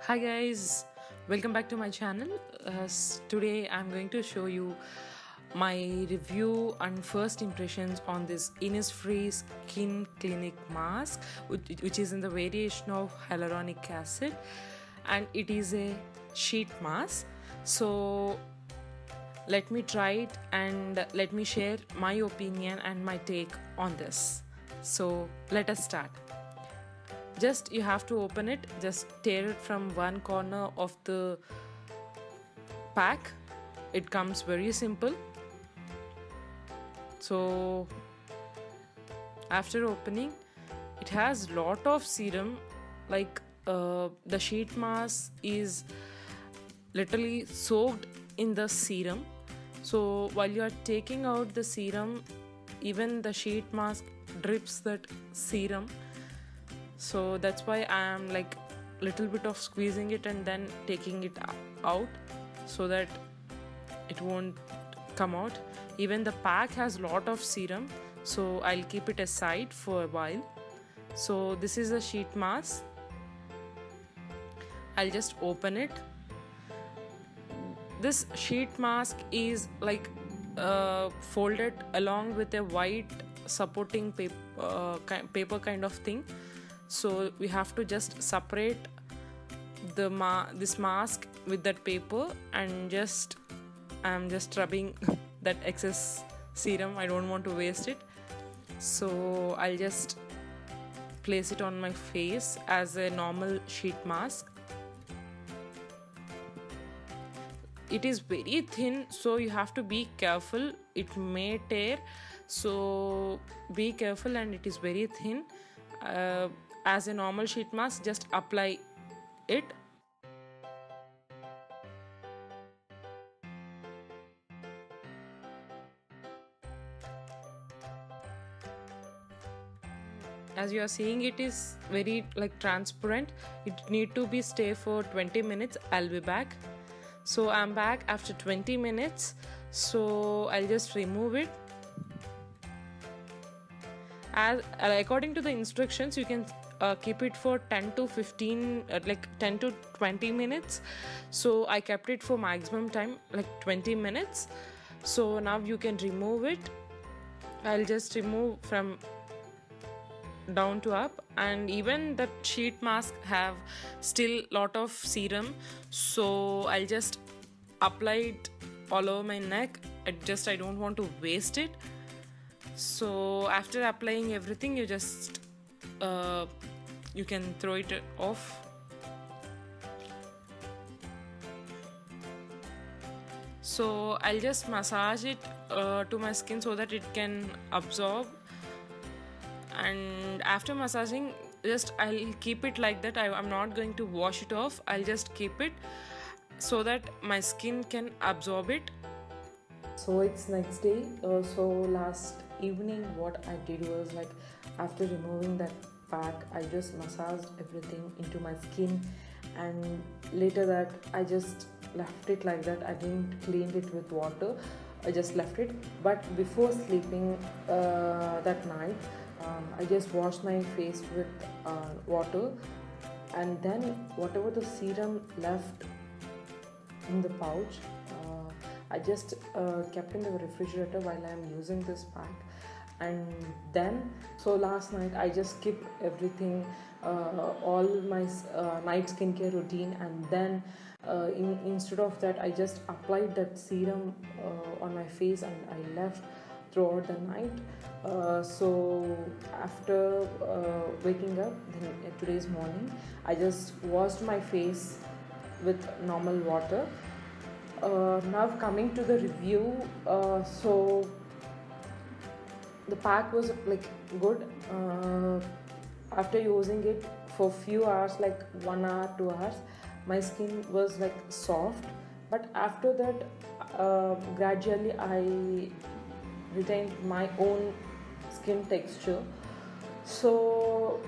Hi guys, welcome back to my channel. Today I'm going to show you my review and first impressions on this Innisfree Skin Clinic mask, which is in the variation of hyaluronic acid, and it is a sheet mask. So let me try it and let me share my opinion and my take on this. So let us start. Just you have to open it, just tear it from one corner of the pack. It comes very simple. So after opening, it has lot of serum, like the sheet mask is literally soaked in the serum. So while you are taking out the serum, even the sheet mask drips that serum. So that's why I am like little bit of squeezing it and then taking it out so that it won't come out. Even the pack has lot of serum, so I'll keep it aside for a while. So this is a sheet mask. I'll just open it. This sheet mask is like folded along with a white supporting paper kind of thing. So we have to just separate this mask with that paper, and I'm just rubbing that excess serum. I don't want to waste it, so I'll just place it on my face as a normal sheet mask. It is very thin, so you have to be careful. It may tear, so be careful, and it is very thin. As a normal sheet mask, just apply it. As you are seeing, it is very like transparent. It need to be stay for 20 minutes. I'll be back. So I'm back after 20 minutes. So I'll just remove it. As according to the instructions, you can keep it for 10 to 15 like 10 to 20 minutes. So I kept it for maximum time, like 20 minutes. So now you can remove it. I'll just remove from down to up, and even that sheet mask have still lot of serum, so I'll just apply it all over my neck. I don't want to waste it. So after applying everything, you just you can throw it off. So I'll just massage it to my skin so that it can absorb. And after massaging, just I'll keep it like that. I'm not going to wash it off. I'll just keep it so that my skin can absorb it. So it's next day. So last evening what I did was, like, after removing that pack, I just massaged everything into my skin, and later that I just left it like that. I didn't clean it with water, I just left it. But before sleeping that night, I just washed my face with water, and then whatever the serum left in the pouch, I just kept in the refrigerator while I am using this pack. And then, so last night I just skipped everything, all my night skincare routine, and then instead of that, I just applied that serum on my face, and I left throughout the night. So after waking up today's morning, I just washed my face with normal water. Now coming to the review, so the pack was like good. After using it for few hours, like 1 hour, 2 hours, my skin was like soft, but after that gradually I retained my own skin texture. So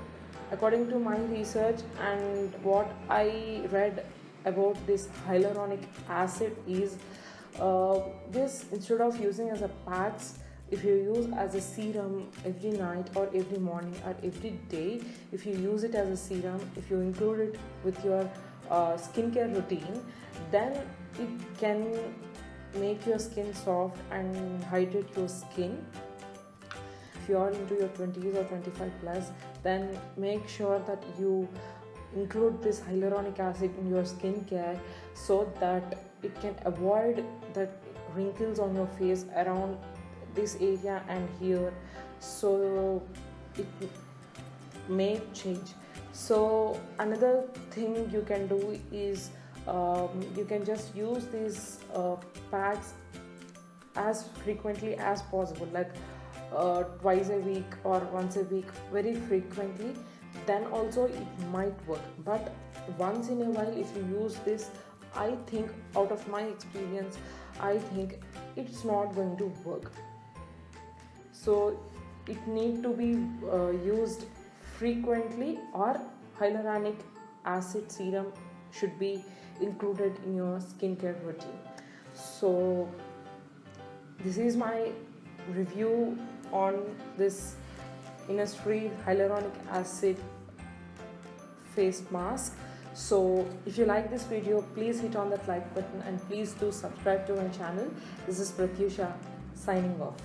according to my research and what I read about this hyaluronic acid is, this, instead of using as a packs, if you use as a serum every night or every morning or every day, if you use it as a serum, if you include it with your skincare routine, then it can make your skin soft and hydrate your skin. If you are into your 20s or 25 plus, then make sure that you include this hyaluronic acid in your skincare so that it can avoid the wrinkles on your face around this area and here, so it may change. So another thing you can do is you can just use these packs as frequently as possible, like twice a week or once a week, very frequently. Then also it might work, but once in a while if you use this, I think, out of my experience, I think it's not going to work. So it need to be used frequently, or hyaluronic acid serum should be included in your skincare routine. So this is my review on this Innisfree Hyaluronic Acid face mask. So if you like this video, please hit on that like button and please do subscribe to my channel. This is Pratyusha signing off.